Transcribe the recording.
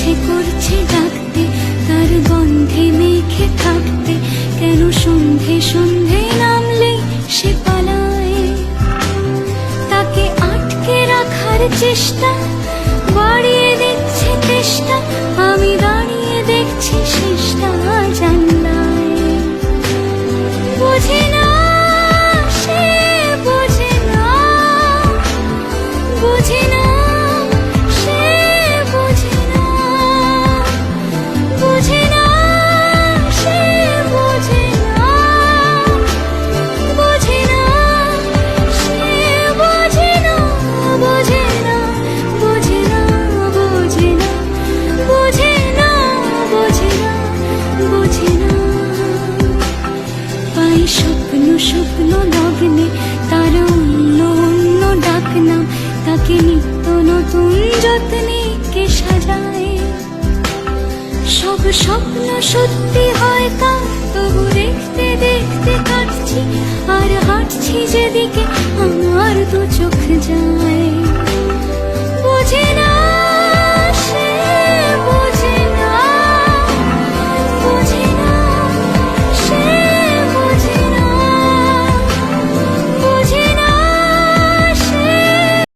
ইচ্ছে করছে ডাকতে, তার গন্ধে মেখে থাকতে, কেন সন্ধে সন্ধে নামলে সে পালায়। তাকে আটকে রাখার চেষ্টা বাড়িয়ে দিচ্ছে তেষ্টা, আমি দাঁড়িয়ে দেখছি শেষটা জানলায়। বোঝে না সে, বোঝে না, বোঝে না সে, বোঝে না, বোঝে না সে, বোঝে না, বোঝে না সে, বোঝে না, বোঝে না, বোঝে না, বোঝে না, বোঝে না, বোঝে না, বোঝে না। পাই স্বপ্ন স্বপ্ন লগ্নে তার অন্য অন্য ডাকনাম, তাকে নিত্য নতুন যত্নে কে সাজায়। সব স্বপ্ন সত্যি হয় তা, তবু দেখতে দেখতে কাটছি আর হাঁটছি যেদিকে আমার দু চোখ যায়।